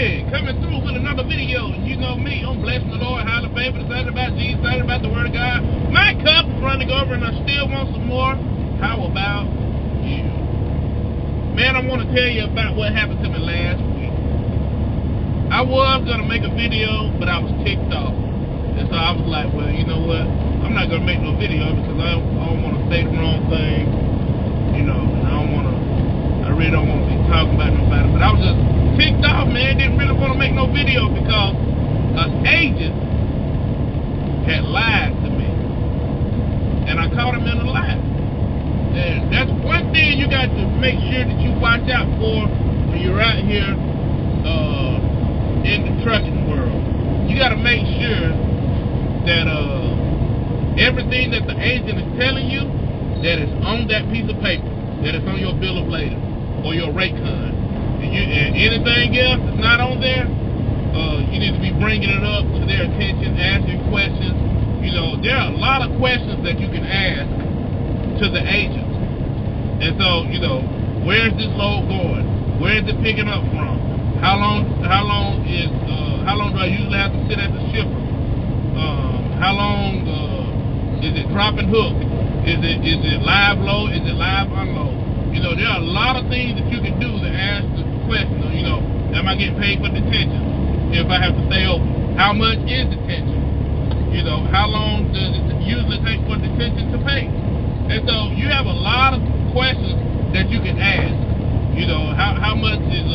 again, coming through with another video. And you know me, I'm blessing the Lord, highly favored, excited about Jesus, excited about the Word of God. My cup is running over and I still want some more. How about you? Man, I want to tell you about what happened to me last week. I was going to make a video, but I was ticked off. And so I was like, well, you know what? I'm not going to make no video because I don't want to say the wrong thing. You know, and I really don't want to be talking about nobody. But I was just ticked off, man. Didn't really want to make no video because an agent had lied to me. And I caught him in a lie. And that's one thing you got to make sure that you watch out for when you're out here in the trucking world. You got to make sure that everything that the agent is telling you, that is on that piece of paper, that is on your bill of lading or your rate con. And anything else that's not on there, you need to be bringing it up to their attention, asking questions. You know, there are a lot of questions that you can ask to the agents. And so, you know, where is this load going? Where is it picking up from? How long do I usually have to sit at the shipper? How long is it drop and hook? Is it live load? Is it live unload? You know, there are a lot of things that you can do to ask the question. You know, am I getting paid for detention if I have to stay open? How much is detention? You know, how long does it usually take for detention to pay? And so you have a lot of questions that you can ask. You know, how much is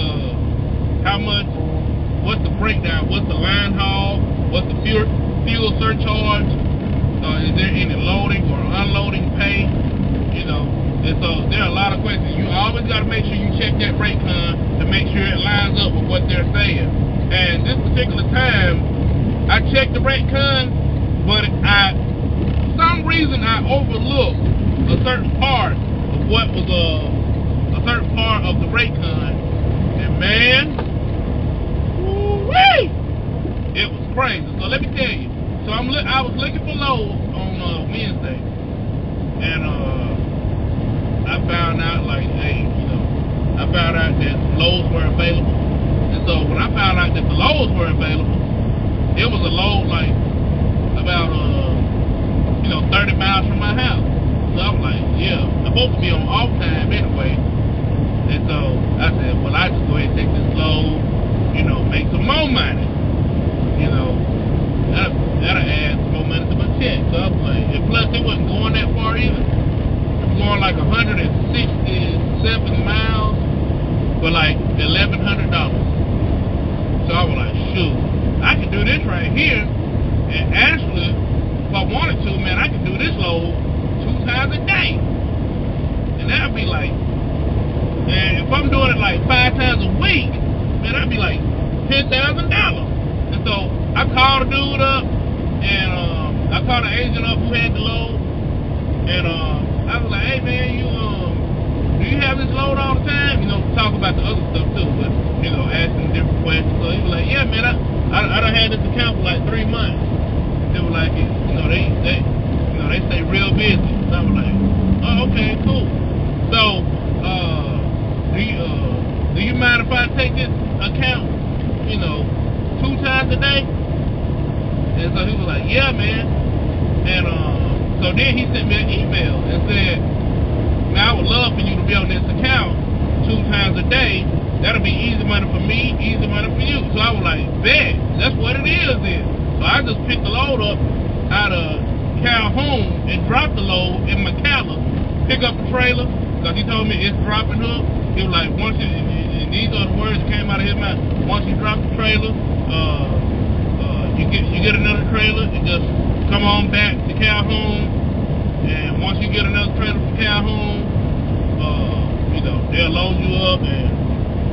what's the breakdown? What's the line haul? What's the fuel surcharge? Is there any loading or unloading pay? You know, and so there are a lot of questions. You always got to make sure you check that rate con to make sure it lines up with what they're saying. And this particular time, I checked the rate con, but for some reason I overlooked a certain part of what was a certain part of the rate con, and man, woo-wee, it was crazy. So let me tell you. So I was looking for loads on Wednesday, and I found out I found out that loads were available. And so when I found out that the loads were available, it was a load like about 30 miles from my house. So I was like, yeah, I'm supposed to be on off time anyway. And so I said, well, I just go ahead and take this load, you know, make some more money, you know. That'll add more money to my check. So I was like, and plus it wasn't going that far either. It was going like 167 miles for like $1,100. So I was like, shoot, I can do this right here. And actually, if I wanted to, man, I could do this load 2 times a day. And that'd be like, and if I'm doing it like 5 times a week, man, that'd be like $10,000. And so I called the dude up, and I called the agent up who had the load, and I was like, hey man, do you have this load all the time? You know, talk about the other stuff too, but you know, asking different questions. So he was like, yeah man, I done had this account for like 3 months. They were like, you know, they stay real busy. So I was like, oh okay, cool. So do you mind if I take this account, you know, 2 times a day? And so he was like, yeah, man. And so then he sent me an email and said, now I would love for you to be on this account 2 times a day. That'll be easy money for me, easy money for you. So I was like, bet, that's what it is then. So I just picked the load up out of Calhoun and dropped the load in McAllen, pick up the trailer, because he told me it's dropping hook. He was like, once you, and these are the words that came out of his mouth, once you drop the trailer, you get another trailer and just come on back to Calhoun, and once you get another trailer from Calhoun, you know, they'll load you up and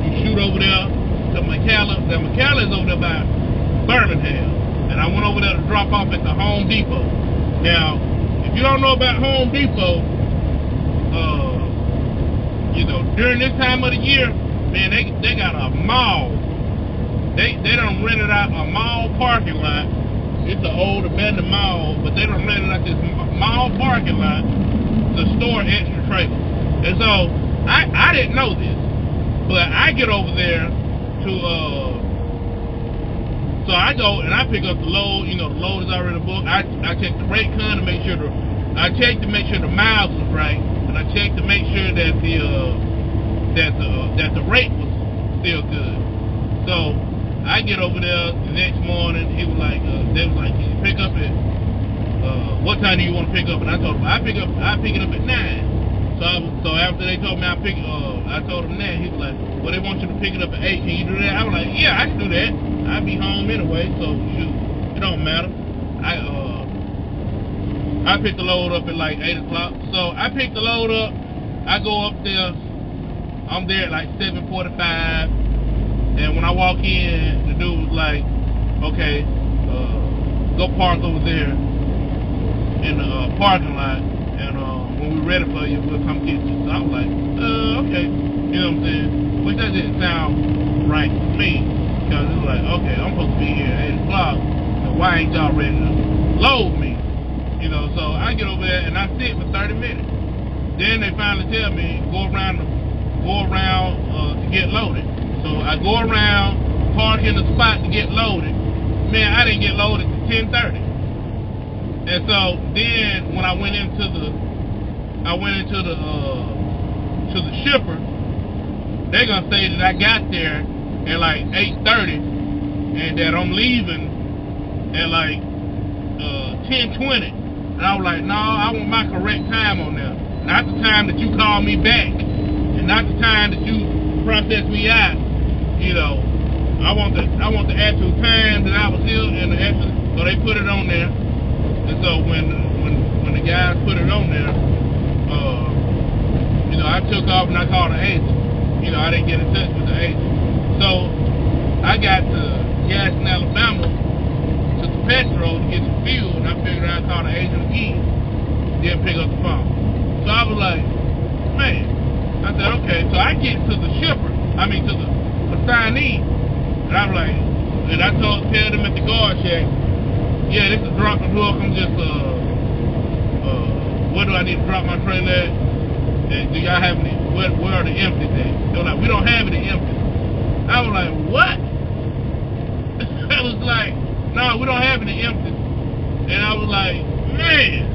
you shoot over there to McAllen. Now McAllen is over there by Birmingham, and I went over there to drop off at the Home Depot. Now, if you don't know about Home Depot, you know, during this time of the year, man, they got a mall. They done rented out a mall parking lot. It's an old abandoned mall, but they done rented out this mall parking lot to store extra trailers. And so I didn't know this, but I get over there to So I go and I pick up the load. You know, the load is already booked. I check the rate con to make sure the miles was right, and I check to make sure that the rate was still good. So I get over there the next morning. He was like, they was like, can you pick up at what time do you want to pick up? And I told him I pick it up at 9. So after they told me I told him that, he was like, well, they want you to pick it up at 8. Can you do that? I was like, yeah, I can do that. I'll be home anyway, so shoot, it don't matter. I picked the load up at like 8 o'clock. So I picked the load up. I go up there. I'm there at like 7:45. And when I walk in, the dude was like, okay, go park over there in the parking lot. And when we're ready for you, we'll come get you. So I was like, okay. You know what I'm saying? Which that didn't sound right to me. Because it was like, okay, I'm supposed to be here at 8 o'clock. So why ain't y'all ready to load me? You know, so I get over there and I sit for 30 minutes. Then they finally tell me, go around to get loaded. So I go around, park in the spot to get loaded. Man, I didn't get loaded to 10:30. And so then when I went into the shipper, they're gonna say that I got there at like 8:30 and that I'm leaving at like 10:20. And I was like, no, I want my correct time on there. Not the time that you call me back. And not the time that you process me out. You know, I want the actual time that I was here and the actual, so they put it on there. And so when the guys put it on there, you know, I took off and I called the agent. You know, I didn't get in touch with the agent. So I got to Gadsden, Alabama, to the petrol to get some fuel, and I figured I'd call the agent again. Didn't pick up the phone. So I was like, man. I said, okay. So I get to the shipper, to the assignee, and I was like, and I tell them at the guard shack, yeah, this is drop and hook. I'm just, where do I need to drop my trailer at? And do y'all have any, where are the empties at? They were like, we don't have any empties. I was like, what? I was like, no, we don't have any empties. And I was like, man.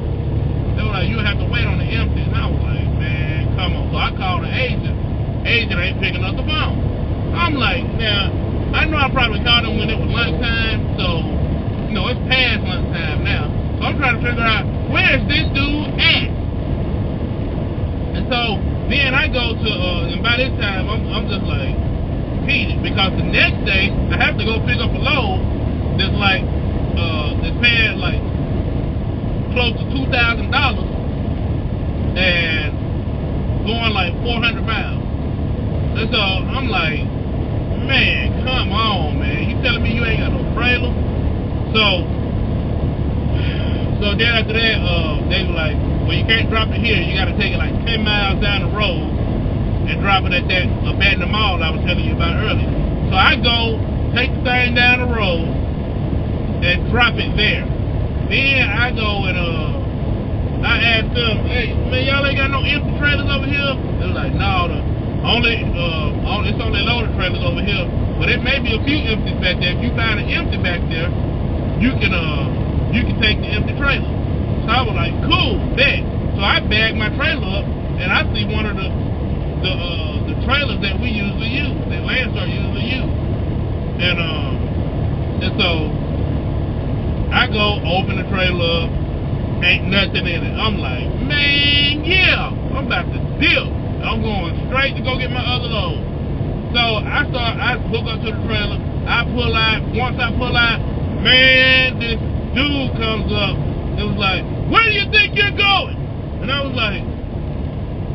They were like, you have to wait on the empties. And I was like, man, come on. So I called the agent. Agent ain't picking up the phone. I'm like, now, I know I probably called him when it was lunchtime, so, you know, it's past lunchtime now. So I'm trying to figure out, where is this dude at? And so then I go to, and by this time, I'm just like, heated, because the next day, I have to go pick up a load that's like, that's paying like close to $2,000 and going like 400 miles. And so I'm like, man, come on, man. You telling me you ain't got no trailer? So then after that, they were like, well, you can't drop it here. You got to take it like 10 miles down the road and drop it at that abandoned mall I was telling you about earlier. So I go, take the thing down the road and drop it there. Then I go and I asked them, hey, man, y'all ain't got no empty trailers over here? They were like, no, it's only loaded trailers over here. But it may be a few empties back there. If you find an empty back there, you can take the empty trailer. So I was like, cool, bet. So I bagged my trailer up, and I see one of the trailers that we usually use, that Landstar usually use. And so I go open the trailer up, ain't nothing in it. I'm like, man, yeah, I'm about to dip. I'm going straight to go get my other load. So I hook up to the trailer. I pull out. Once I pull out, man, this dude comes up. It was like, where do you think you're going? And I was like,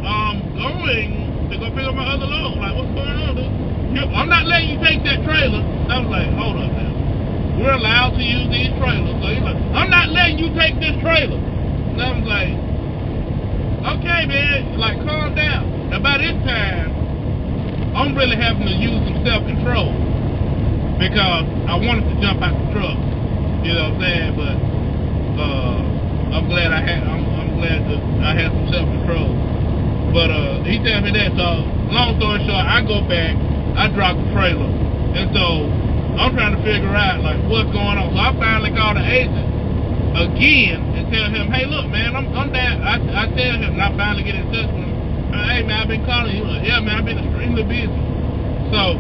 I'm going to go pick up my other load. Like, what's going on, dude? I'm not letting you take that trailer. I was like, hold up now. We're allowed to use these trailers. So he's like, I'm not letting you take this trailer. And I was like, okay, man, like, calm down. Now, by this time, I'm really having to use some self-control because I wanted to jump out the truck. You know what I'm saying? But I'm glad I had some self-control. But he told me that. So long story short, I go back, I drop the trailer, and so I'm trying to figure out like what's going on. So I finally called the agent again and tell him, hey, look, man, I'm down. I tell him, and I finally get in touch with him. Hey, man, I've been calling you. Yeah, man, I've been extremely busy. So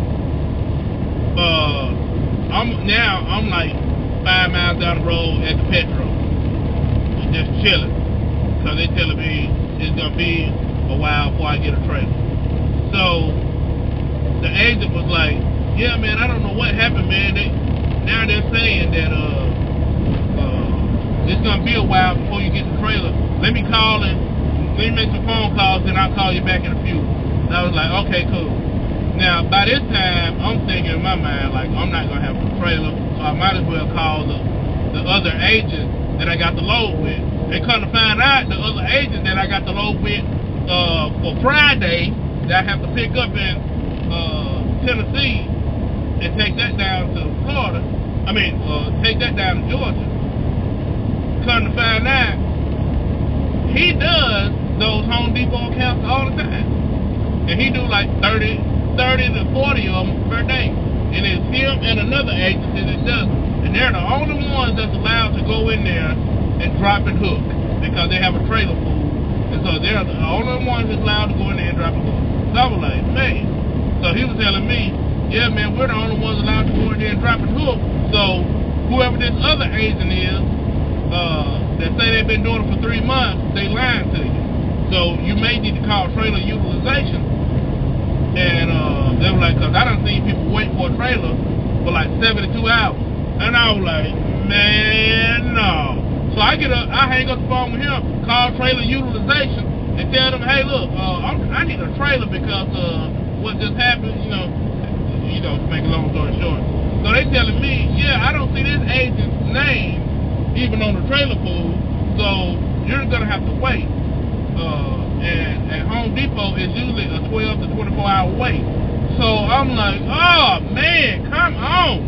I'm like 5 miles down the road at the Petro, just chilling, because they telling me it's gonna be a while before I get a trailer. So the agent was like, yeah, man, I don't know what happened, man. Now they're saying that it's gonna be a while before you get the trailer. Let me make some phone calls, and I'll call you back in a few. And I was like, okay, cool. Now by this time, I'm thinking in my mind like I'm not gonna have a trailer, so I might as well call the other agent that I got the load with. And come to find out, the other agent that I got the load with for Friday, that I have to pick up in Tennessee and take that down to Florida. Take that down to Georgia. Come to find out, he does those Home Depot accounts all the time, and he do like 30 to 40 of them per day. And it's him and another agency that does them. And they're the only ones that's allowed to go in there and drop and hook, because they have a trailer pool. And so they're the only ones that's allowed to go in there and drop and hook. So I was like, man. So he was telling me, yeah, man, we're the only ones allowed to go in there and drop and hook. So whoever this other agent is, that say they've been doing it for 3 months, they lying to you. So you may need to call trailer utilization. And they were like, because I done seen people wait for a trailer for like 72 hours. And I was like, man, no. So I hang up the phone with him, call trailer utilization, and tell them, hey, look, I need a trailer because what just happened, to make a long story short. So they telling me, yeah, I don't see this agent's name even on the trailer pool, so you're gonna have to wait. And at Home Depot is usually a 12 to 24 hour wait. So I'm like, oh man, come on.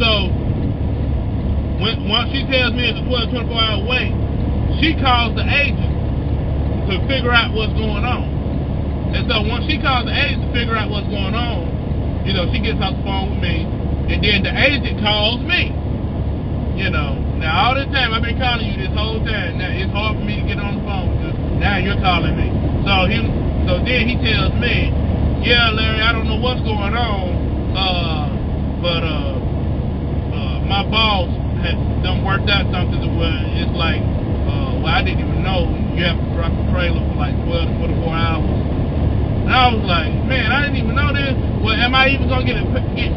So once she tells me it's a 12 to 24 hour wait, she calls the agent to figure out what's going on. And so once she calls the agent to figure out what's going on, she gets off the phone with me, and then the agent calls me. Now all this time I've been calling you this whole time. Now it's hard for me to get on the phone because now you're calling me. So then he tells me, yeah, Larry, I don't know what's going on, but my boss had done worked out something to where it's like, I didn't even know you have to drop the trailer for like 12 to 24 hours. And I was like, man, I didn't even know this. Well, am I even gonna get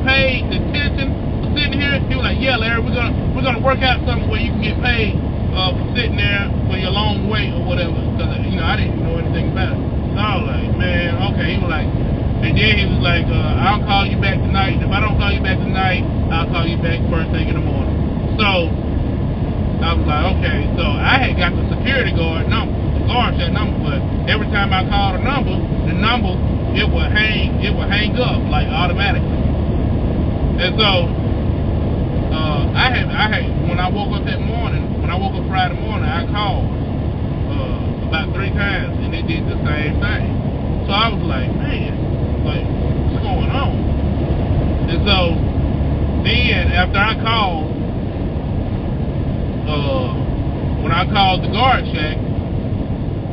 paid detention for sitting here? He was like, yeah, Larry, we're gonna work out something where you can get paid for sitting there for your long wait or whatever. Because I didn't even know anything about it. So I was like, man, okay. He was like, and then he was like, I'll call you back tonight. If I don't call you back tonight, I'll call you back first thing in the morning. So I was like, okay. So I had got the security guard number, that number, but every time I called the number it would hang up like automatically. And so I had when I woke up Friday morning, I called about 3 times, and they did the same thing. So I was like, man, what's going on? And so then after I called, when I called the guard shack,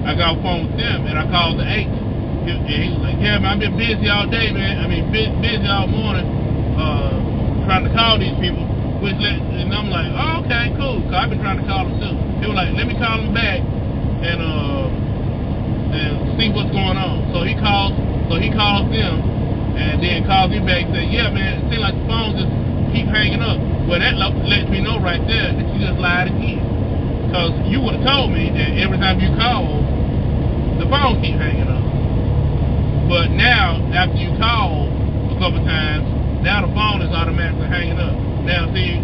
I got a phone with them, and I called the agent. And he was like, yeah, man, I've been busy all day, man. Busy all morning, trying to call these people. And I'm like, oh, okay, cool. Cause I've been trying to call them too. He was like, let me call them back and see what's going on. So he calls them, and then calls me back and says, yeah, man, it seems like the phone just keep hanging up. Well, that lets me know right there that you just lied again. Because you would have told me that every time you call, the phone keep hanging up. But now, after you call a couple times, now the phone is automatically hanging up. Now, see,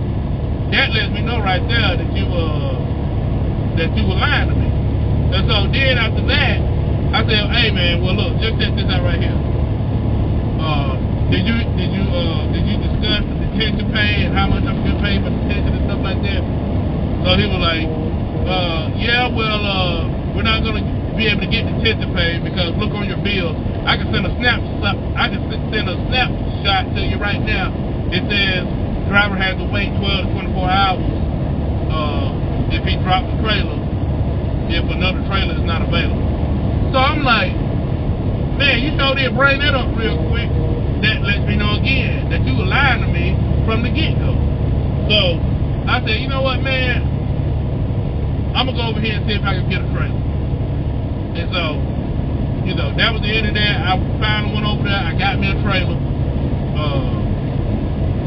that lets me know right there that you were lying to me. And so then after that, I said, hey man, well look, just check this out right here. Did you discuss the detention pay and how much I'm gonna pay for detention and stuff like that? So he was like, yeah, well, we're not gonna be able to get detention pay because look on your bills. I can send a snapshot. I can send a snapshot to you right now. It says driver has to wait 12 to 24 hours if he drops the trailer, if another trailer is not available. So I'm like, man, you sure did bring that up real quick. That lets me know again that you were lying to me from the get-go. So I said, you know what, man? I'm going to go over here and see if I can get a trailer. And so, you know, that was the end of that. I finally went over there. I got me a trailer.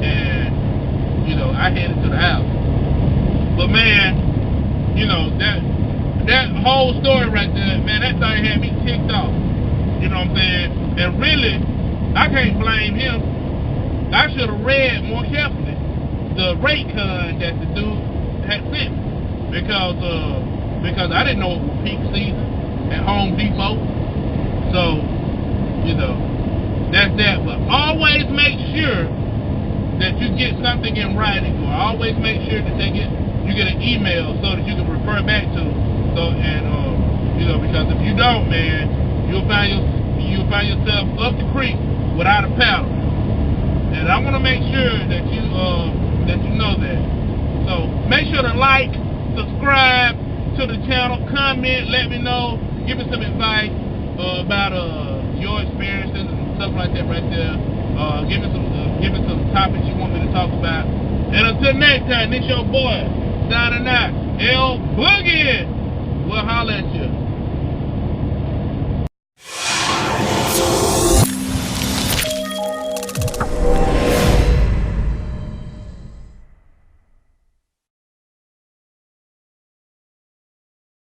And, you know, I headed to the house. But, man, you know, that whole story right there, man, that thing had me ticked off. You know what I'm saying? And really, I can't blame him. I should have read more carefully the rate con that the dude had sent me. Because I didn't know it was peak season at Home Depot. So, you know, that's that. But always make sure that you get something in writing, or always make sure that you get an email so that you can refer back to. So, and you know, because if you don't, man, you'll find yourself up the creek without a paddle. And I want to make sure that you know that. So make sure to like, subscribe to the channel, comment, let me know, give me some advice about your experiences and stuff like that right there. Give me some topics you want me to talk about. And until next time, this your boy, signing out, L Boogie. We'll holler at you.